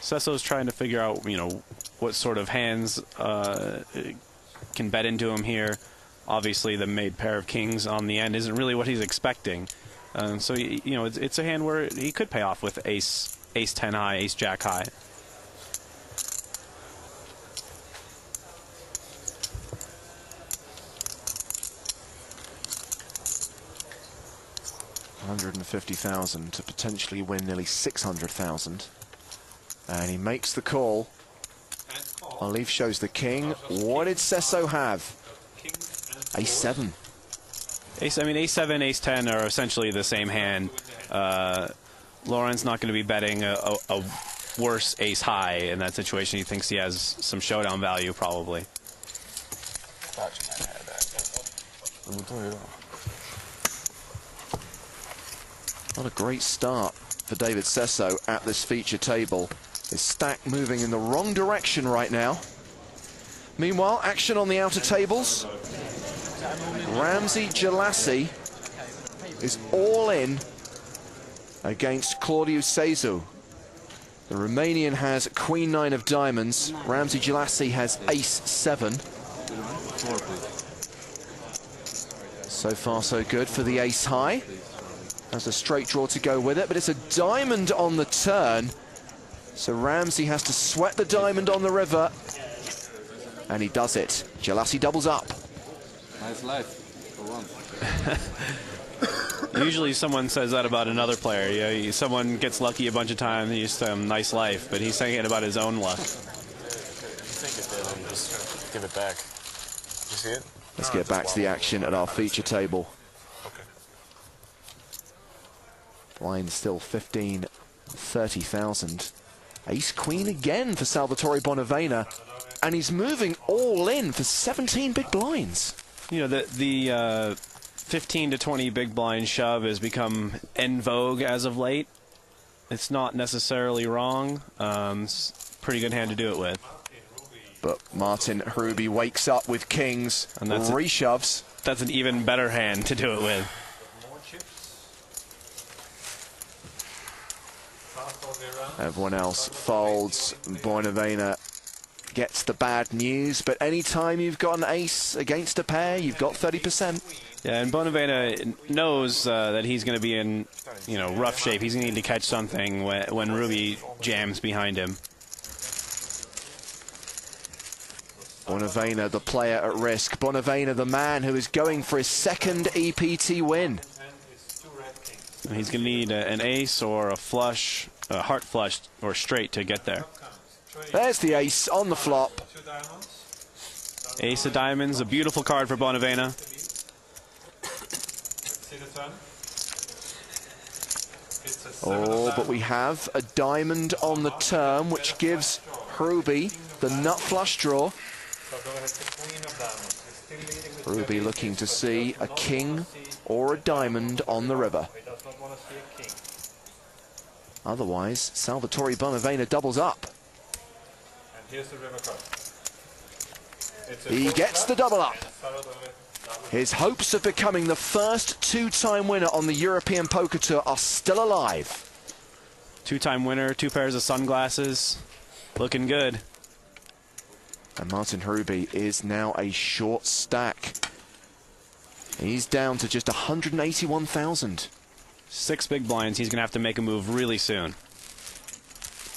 Sesso's trying to figure out, what sort of hands can bet into him here. Obviously, the made pair of kings on the end isn't really what he's expecting. So, it's a hand where he could pay off with ace 10 high, ace jack high. $150,000 to potentially win nearly 600,000. And he makes the call. Leaf shows the king. What did Sesso have? Ace-7. Ace-7, ace-10 are essentially the same hand. Lauren's not going to be betting a worse ace-high in that situation. He thinks he has some showdown value, probably. Not a great start for David Sesso at this feature table. His stack moving in the wrong direction right now. Meanwhile, action on the outer tables. Ramsey Jalassi is all in against Claudiu Cezu. The Romanian has Queen 9 of diamonds. Ramsey Jalassi has Ace-7. So far, so good for the ace high. Has a straight draw to go with it, but it's a diamond on the turn. So Ramsey has to sweat the diamond on the river. And he does it. Jalassi doubles up. Nice life for once. Usually someone says that about another player. Someone gets lucky a bunch of times and you say, nice life, but he's saying it about his own luck. Think it did and just give it back. Did you see it? Let's get back to the action at our feature table. Okay. Blind still 15, 30,000. Ace Queen again for Salvatore Bonavena, and he's moving all in for 17 big blinds. The 15 to 20 big blind shove has become en vogue as of late. It's not necessarily wrong. It's a pretty good hand to do it with. But Martin Hruby wakes up with kings and reshoves. That's an even better hand to do it with. Everyone else folds. Bonavena gets the bad news, but anytime you've got an ace against a pair, you've got 30%. Yeah, and Bonavena knows that he's going to be in, rough shape. He's going to need to catch something when Ruby jams behind him. Bonavena, the player at risk. Bonavena, the man who is going for his second EPT win. He's going to need an ace or a flush, a heart flush, or straight to get there. There's the ace on the flop. Ace of diamonds, a beautiful card for Bonavena. Oh, but we have a diamond on the turn, which gives Hruby the nut flush draw. Hruby looking to see a king or a diamond on the river. Otherwise, Salvatore Bonavena doubles up. He gets the double up. His hopes of becoming the first two-time winner on the European Poker Tour are still alive. Two-time winner, 2 pairs of sunglasses. Looking good. And Martin Hruby is now a short stack. He's down to just 181,000. 6 big blinds. He's going to have to make a move really soon.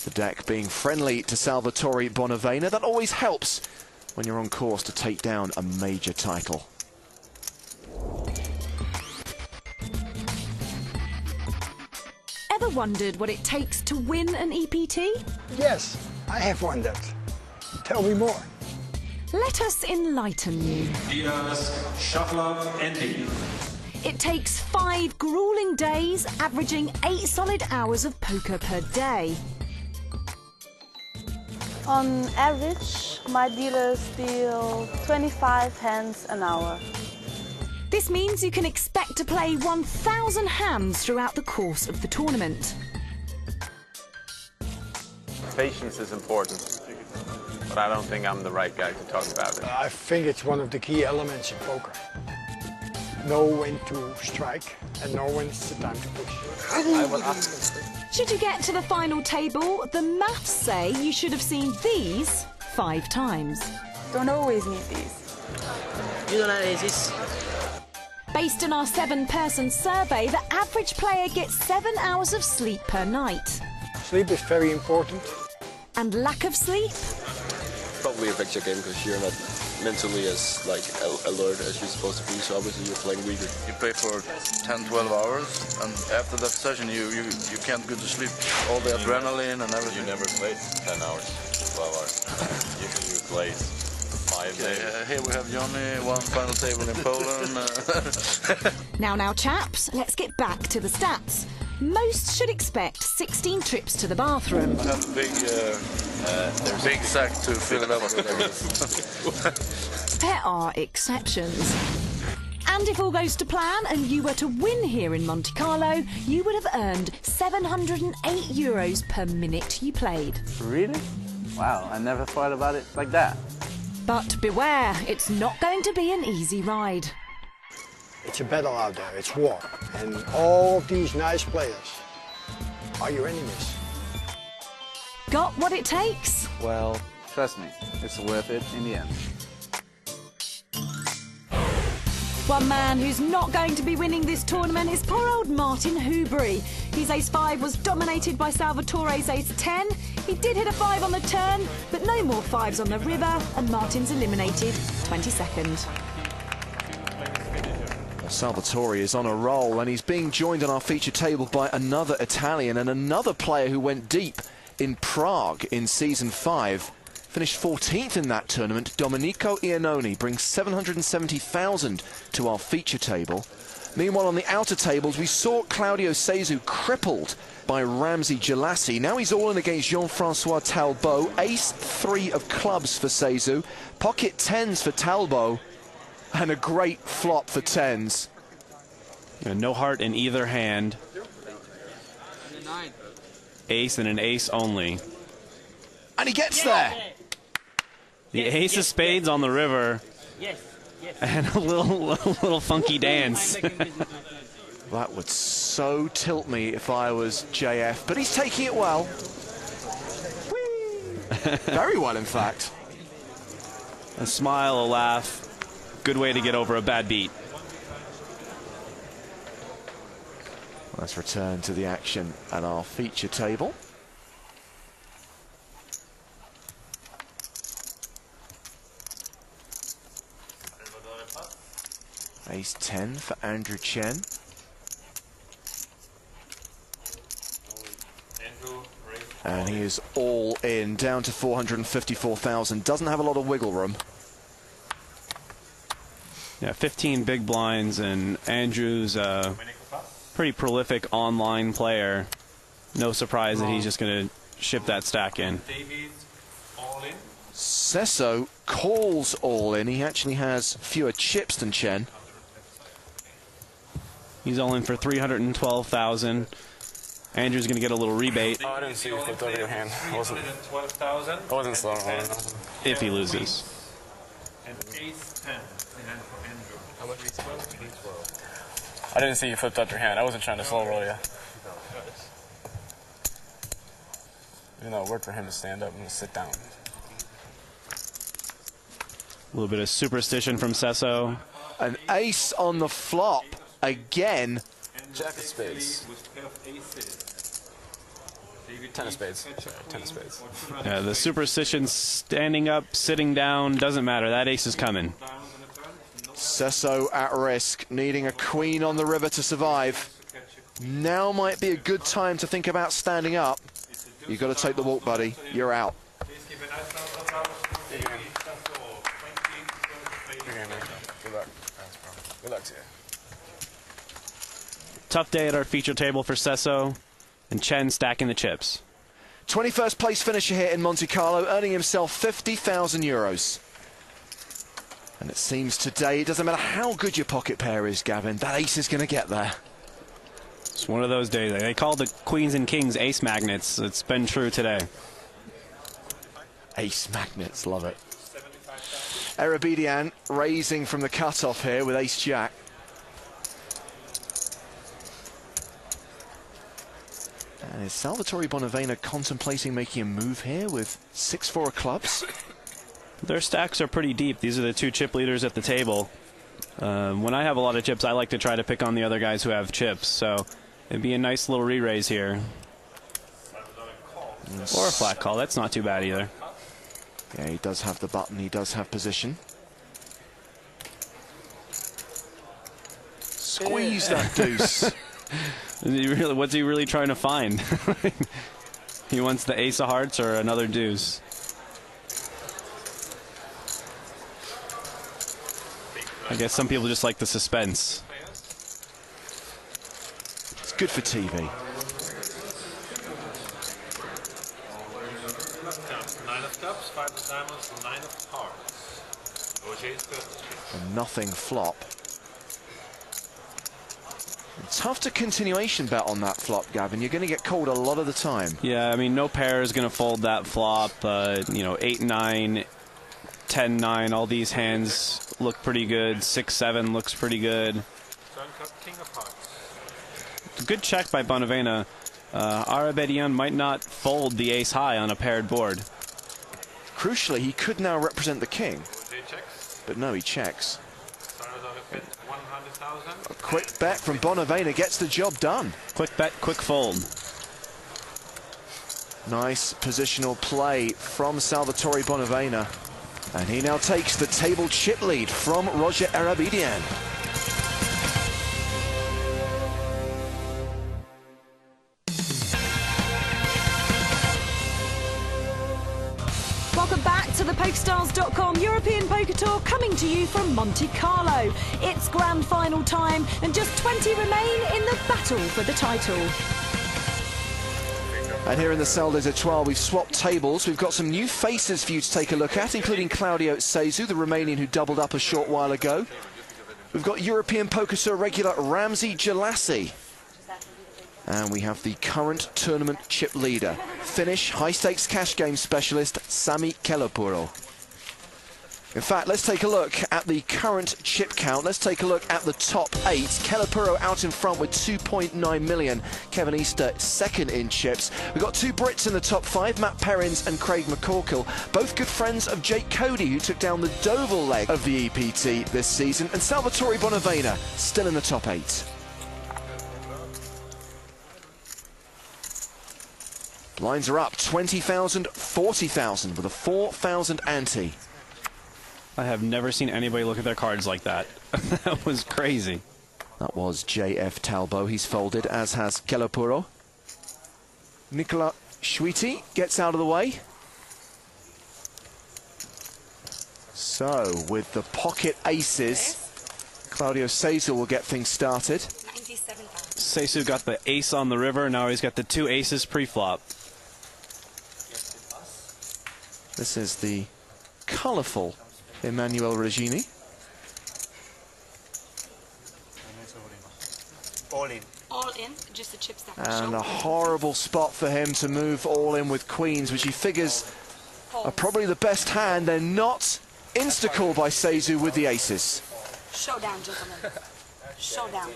The deck being friendly to Salvatore Bonavena. That always helps when you're on course to take down a major title. Ever wondered what it takes to win an EPT? Yes, I have wondered. Tell me more. Let us enlighten you. Leaders, shuffler, Andy. It takes 5 grueling days, averaging 8 solid hours of poker per day. On average, my dealers deal 25 hands an hour. This means you can expect to play 1,000 hands throughout the course of the tournament. Patience is important, but I don't think I'm the right guy to talk about it. I think it's one of the key elements in poker. Know when to strike and know when it's the time to push. I will ask him. Should you get to the final table, the maths say you should have seen these 5 times. Don't always need these. You don't have aces. Based on our 7-person survey, the average player gets 7 hours of sleep per night. Sleep is very important. And lack of sleep? Probably a picture game because you're not mentally as alert as you're supposed to be, so obviously you're playing weaker. You play for 10-12 hours, and after that session you can't go to sleep. All the adrenaline and everything. You never played 10 hours, 12 hours. Usually you play 5 days. Here we have Johnny, one final table in Poland. Now, chaps, let's get back to the stats. Most should expect 16 trips to the bathroom. I have a big sack to fill it up with. There are exceptions. And if all goes to plan and you were to win here in Monte Carlo, you would have earned €708 per minute you played. Really? Wow, I never thought about it like that. But beware, it's not going to be an easy ride. It's a battle out there, it's war. And all of these nice players are your enemies. Got what it takes? Well, trust me, it's worth it in the end. One man who's not going to be winning this tournament is poor old Martin Hoobury. His ace-5 was dominated by Salvatore's ace-10. He did hit a 5 on the turn, but no more 5s on the river, and Martin's eliminated 22nd. Salvatore is on a roll, and he's being joined on our feature table by another Italian and another player who went deep in Prague in Season 5. Finished 14th in that tournament. Domenico Iannone brings 770,000 to our feature table. Meanwhile, on the outer tables, we saw Claudio Cezu crippled by Ramsey Gelassi. Now he's all in against Jean-Francois Talbot. Ace-3 of clubs for Cezu. Pocket 10s for Talbot. And a great flop for 10s. No heart in either hand. Ace and an ace only. And he gets there. The ace of spades on the river. And a little funky dance. That would so tilt me if I was JF, but he's taking it well. Very well, in fact. A smile, a laugh. Good way to get over a bad beat. Let's return to the action at our feature table. Ace-10 for Andrew Chen. And he is all in, down to 454,000. Doesn't have a lot of wiggle room. Yeah, 15 big blinds, and Andrew's a pretty prolific online player. No surprise that he's just going to ship that stack in. Cesso calls all in. He actually has fewer chips than Chen. He's all in for 312,000. Andrew's going to get a little rebate. Oh, I didn't see you flipped over your hand. I wasn't slow. If he loses. And ace-10 in hand for Andrew. How much is 12? I didn't see you flipped up your hand. I wasn't trying to slow roll you. Even though it worked for him to stand up and sit down. A little bit of superstition from Cesso. An ace on the flop again. Jack of spades. 10 of spades. Sorry, 10 of spades. Yeah, the superstition standing up, sitting down, doesn't matter. That ace is coming. Cesso at risk, needing a queen on the river to survive. Now might be a good time to think about standing up. You've got to take the walk, buddy. You're out. Good luck to you. Tough day at our feature table for Cesso, and Chen stacking the chips. 21st place finisher here in Monte Carlo, earning himself 50,000 euros. And it seems today, it doesn't matter how good your pocket pair is, Gavin, that ace is going to get there. It's one of those days. They call the queens and kings ace magnets. It's been true today. Ace magnets, love it. Erebedian raising from the cutoff here with ace-jack. And is Salvatore Bonavena contemplating making a move here with 6-4 of clubs? Their stacks are pretty deep. These are the two chip leaders at the table. When I have a lot of chips, I like to try to pick on the other guys who have chips. So it'd be a nice little re-raise here. Or a flat call. That's not too bad either. Yeah, he does have the button. He does have position. Squeeze that deuce. What's he really trying to find? He wants the ace of hearts or another deuce. I guess some people just like the suspense. It's good for TV. 9 of cups, 5 of diamonds, 9 of hearts. And nothing flop. Tough to continuation bet on that flop, Gavin. You're going to get called a lot of the time. Yeah, I mean, no pair is going to fold that flop. You know, 8-9, 10-9, all these hands look pretty good. 6-7 looks pretty good. Turn cup, king of hearts. Good check by Bonavena. Arabedian might not fold the ace high on a paired board. Crucially, he could now represent the king. But no, he checks. A quick bet from Bonavena gets the job done. Quick bet, quick fold. Nice positional play from Salvatore Bonavena. And he now takes the table chip lead from Roger Arabedian. Welcome back to the PokerStars.com European Poker Tour, coming to you from Monte Carlo. It's grand final time and just 20 remain in the battle for the title. And here in the Salle des Etoiles, we've swapped tables. We've got some new faces for you to take a look at, including Claudio Cezu, the Romanian who doubled up a short while ago. We've got European Poker Tour regular Ramzi Jalassi. And we have the current tournament chip leader, Finnish high-stakes cash game specialist Sami Kelopuro. In fact, let's take a look at the current chip count. Let's take a look at the top 8. Kelopuro out in front with 2.9 million. Kevin Easter second in chips. We've got two Brits in the top 5, Matt Perrins and Craig McCorkle, both good friends of Jake Cody, who took down the Deauville leg of the EPT this season, and Salvatore Bonavena still in the top 8. Blinds are up 20,000, 40,000 with a 4,000 ante. I have never seen anybody look at their cards like that. That was crazy. That was JF Talbot. He's folded, as has Kelopuro. Nicola Schwiti gets out of the way. So, with the pocket aces, Claudio Cezu will get things started. Cezu got the ace on the river. Now he's got the two aces pre-flop. This is the colourful Emanuele Regini. All in. All in, just the chip stack. And a horrible spot for him to move all in with queens, which he figures are probably the best hand. They're not insta-call by Cezu with the aces. Showdown, gentlemen. Showdown.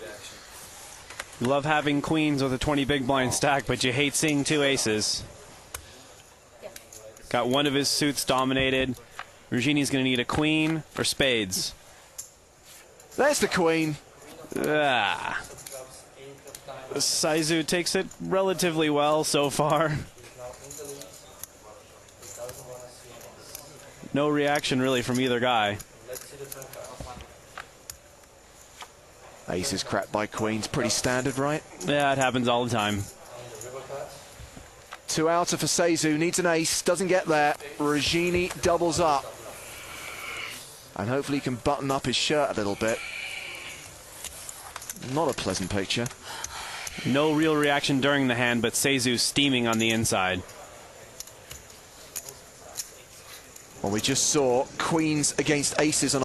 You love having queens with a 20 big blind stack, but you hate seeing two aces. Got one of his suits dominated. Regini's going to need a queen or spades. There's the queen. Cezu takes it relatively well so far. No reaction really from either guy. Aces cracked by queens, pretty standard, right? Yeah, it happens all the time. Two outer for Cezu, needs an ace, doesn't get there. Regini doubles up. And hopefully he can button up his shirt a little bit. Not a pleasant picture. No real reaction during the hand, but Cezu steaming on the inside. Well, we just saw queens against aces on